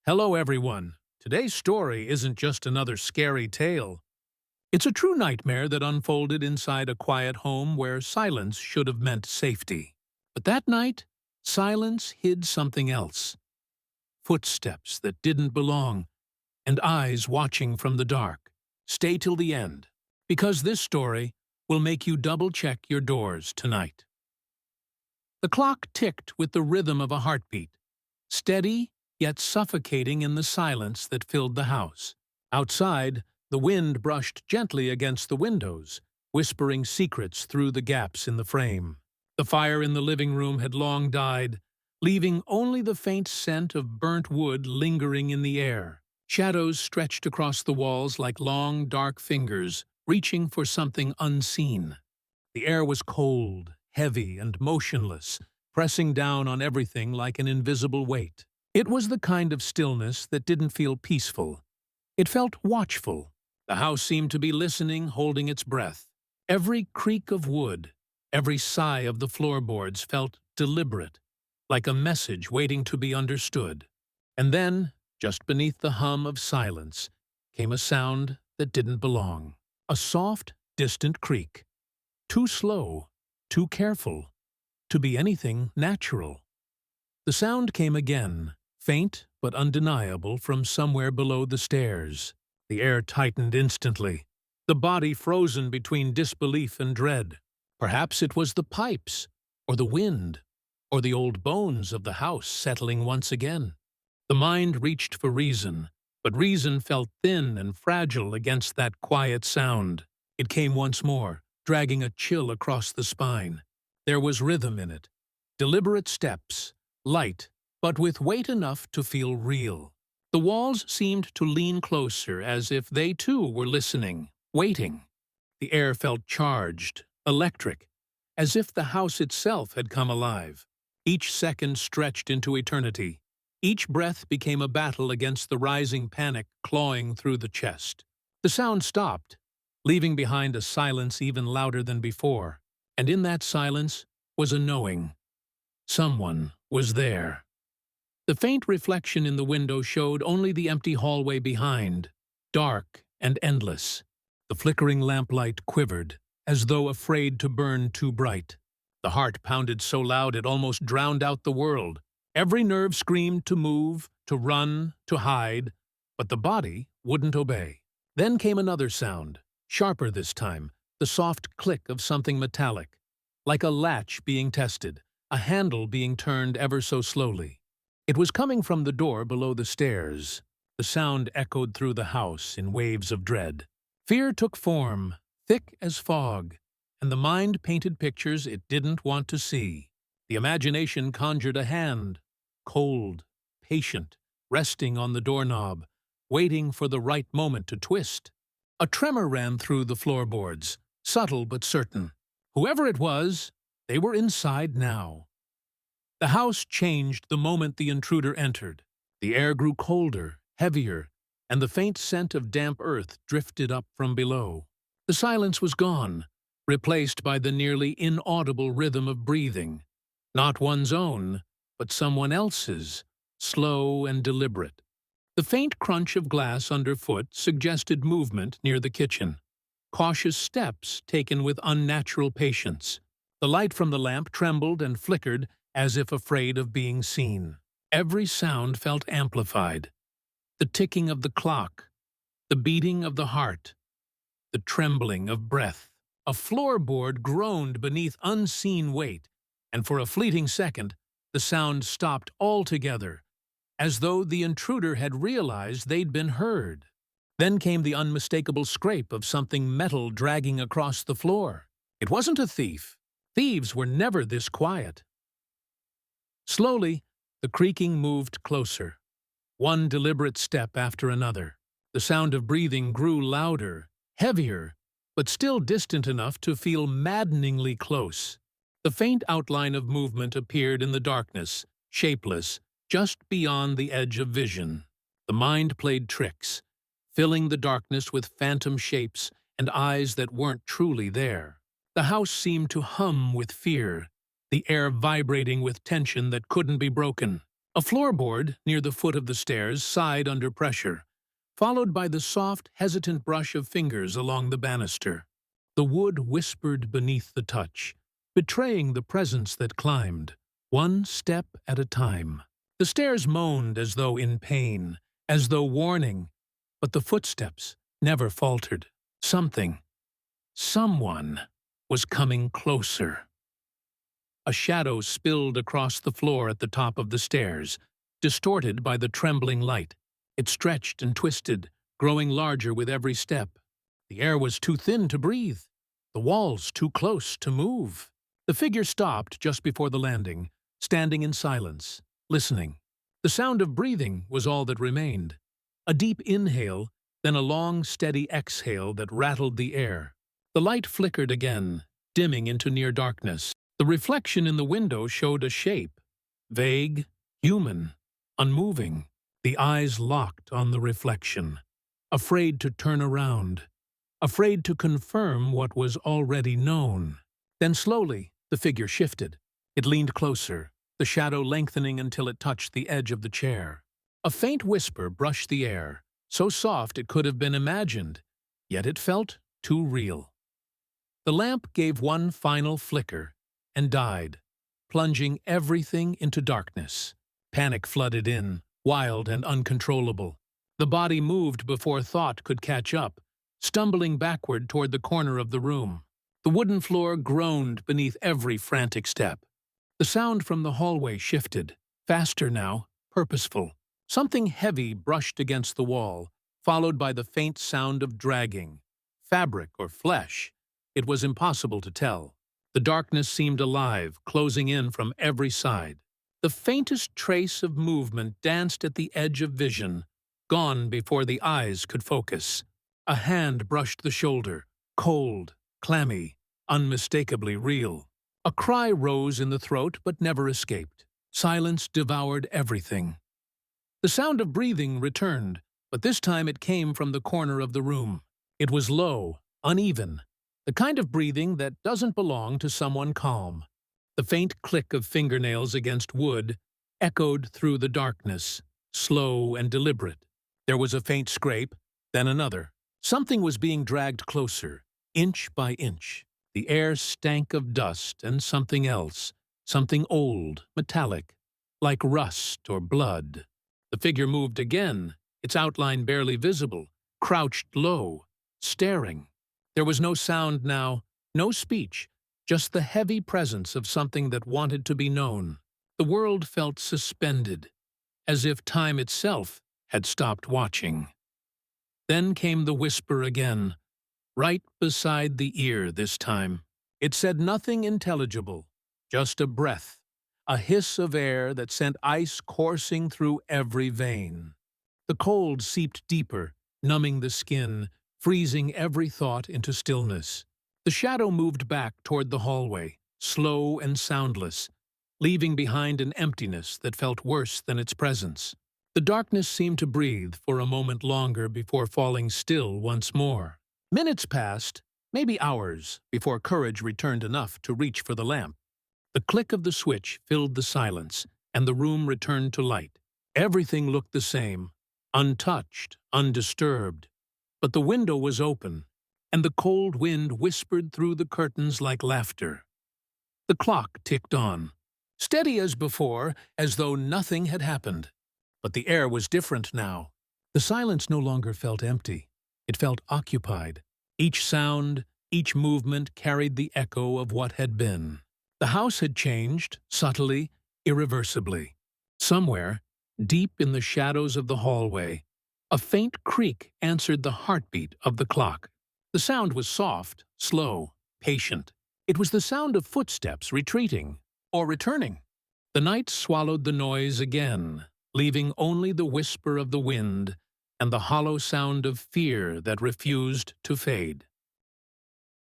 Hello, everyone. Today's story isn't just another scary tale. It's a true nightmare that unfolded inside a quiet home where silence should have meant safety. But that night, silence hid something else. Footsteps that didn't belong, and eyes watching from the dark. Stay till the end, because this story will make you double-check your doors tonight. The clock ticked with the rhythm of a heartbeat, steady yet suffocating in the silence that filled the house. Outside, the wind brushed gently against the windows, whispering secrets through the gaps in the frame. The fire in the living room had long died, leaving only the faint scent of burnt wood lingering in the air. Shadows stretched across the walls like long, dark fingers, reaching for something unseen. The air was cold, heavy, and motionless, pressing down on everything like an invisible weight. It was the kind of stillness that didn't feel peaceful. It felt watchful. The house seemed to be listening, holding its breath. Every creak of wood, every sigh of the floorboards felt deliberate, like a message waiting to be understood. And then, just beneath the hum of silence, came a sound that didn't belong. A soft, distant creak. Too slow, too careful, to be anything natural. The sound came again, faint but undeniable from somewhere below the stairs. The air tightened instantly, the body frozen between disbelief and dread. Perhaps it was the pipes, or the wind, or the old bones of the house settling once again. The mind reached for reason, but reason felt thin and fragile against that quiet sound. It came once more, dragging a chill across the spine. There was rhythm in it, deliberate steps, light, but with weight enough to feel real. The walls seemed to lean closer, as if they too were listening, waiting. The air felt charged, electric, as if the house itself had come alive. Each second stretched into eternity. Each breath became a battle against the rising panic clawing through the chest. The sound stopped, leaving behind a silence even louder than before. And in that silence was a knowing. Someone was there. The faint reflection in the window showed only the empty hallway behind, dark and endless. The flickering lamplight quivered, as though afraid to burn too bright. The heart pounded so loud it almost drowned out the world. Every nerve screamed to move, to run, to hide, but the body wouldn't obey. Then came another sound, sharper this time, the soft click of something metallic, like a latch being tested, a handle being turned ever so slowly. It was coming from the door below the stairs. The sound echoed through the house in waves of dread. Fear took form, thick as fog, and the mind painted pictures it didn't want to see. The imagination conjured a hand, cold, patient, resting on the doorknob, waiting for the right moment to twist. A tremor ran through the floorboards, subtle but certain. Whoever it was, they were inside now. The house changed the moment the intruder entered. The air grew colder, heavier, and the faint scent of damp earth drifted up from below. The silence was gone, replaced by the nearly inaudible rhythm of breathing. Not one's own, but someone else's, slow and deliberate. The faint crunch of glass underfoot suggested movement near the kitchen. Cautious steps taken with unnatural patience. The light from the lamp trembled and flickered as if afraid of being seen. Every sound felt amplified. The ticking of the clock, the beating of the heart, the trembling of breath. A floorboard groaned beneath unseen weight, and for a fleeting second, the sound stopped altogether, as though the intruder had realized they'd been heard. Then came the unmistakable scrape of something metal dragging across the floor. It wasn't a thief. Thieves were never this quiet. Slowly, the creaking moved closer, one deliberate step after another. The sound of breathing grew louder, heavier, but still distant enough to feel maddeningly close. The faint outline of movement appeared in the darkness, shapeless, just beyond the edge of vision. The mind played tricks, filling the darkness with phantom shapes and eyes that weren't truly there. The house seemed to hum with fear, the air vibrating with tension that couldn't be broken. A floorboard near the foot of the stairs sighed under pressure, followed by the soft, hesitant brush of fingers along the banister. The wood whispered beneath the touch, betraying the presence that climbed, one step at a time. The stairs moaned as though in pain, as though warning, but the footsteps never faltered. Someone was coming closer. A shadow spilled across the floor at the top of the stairs, distorted by the trembling light. It stretched and twisted, growing larger with every step. The air was too thin to breathe, the walls too close to move. The figure stopped just before the landing, standing in silence, listening. The sound of breathing was all that remained. A deep inhale, then a long, steady exhale that rattled the air. The light flickered again, dimming into near darkness. The reflection in the window showed a shape, vague, human, unmoving. The eyes locked on the reflection, afraid to turn around, afraid to confirm what was already known. Then slowly, the figure shifted. It leaned closer, the shadow lengthening until it touched the edge of the chair. A faint whisper brushed the air, so soft it could have been imagined, yet it felt too real. The lamp gave one final flicker and died, plunging everything into darkness. Panic flooded in, wild and uncontrollable. The body moved before thought could catch up, stumbling backward toward the corner of the room. The wooden floor groaned beneath every frantic step. The sound from the hallway shifted, faster now, purposeful. Something heavy brushed against the wall, followed by the faint sound of dragging. Fabric or flesh? It was impossible to tell. The darkness seemed alive, closing in from every side. The faintest trace of movement danced at the edge of vision, gone before the eyes could focus. A hand brushed the shoulder, cold, clammy, unmistakably real. A cry rose in the throat but never escaped. Silence devoured everything. The sound of breathing returned, but this time it came from the corner of the room. It was low, uneven, the kind of breathing that doesn't belong to someone calm. The faint click of fingernails against wood echoed through the darkness, slow and deliberate. There was a faint scrape, then another. Something was being dragged closer, inch by inch. The air stank of dust and something else, something old, metallic, like rust or blood. The figure moved again, its outline barely visible, crouched low, staring. There was no sound now, no speech, just the heavy presence of something that wanted to be known. The world felt suspended, as if time itself had stopped watching. Then came the whisper again, right beside the ear this time. It said nothing intelligible, just a breath, a hiss of air that sent ice coursing through every vein. The cold seeped deeper, numbing the skin, freezing every thought into stillness. The shadow moved back toward the hallway, slow and soundless, leaving behind an emptiness that felt worse than its presence. The darkness seemed to breathe for a moment longer before falling still once more. Minutes passed, maybe hours, before courage returned enough to reach for the lamp. The click of the switch filled the silence, and the room returned to light. Everything looked the same, untouched, undisturbed. But the window was open, and the cold wind whispered through the curtains like laughter. The clock ticked on, steady as before, as though nothing had happened. But the air was different now. The silence no longer felt empty. It felt occupied. Each sound, each movement carried the echo of what had been. The house had changed, subtly, irreversibly. Somewhere, deep in the shadows of the hallway, a faint creak answered the heartbeat of the clock. The sound was soft, slow, patient. It was the sound of footsteps retreating or returning. The night swallowed the noise again, leaving only the whisper of the wind and the hollow sound of fear that refused to fade.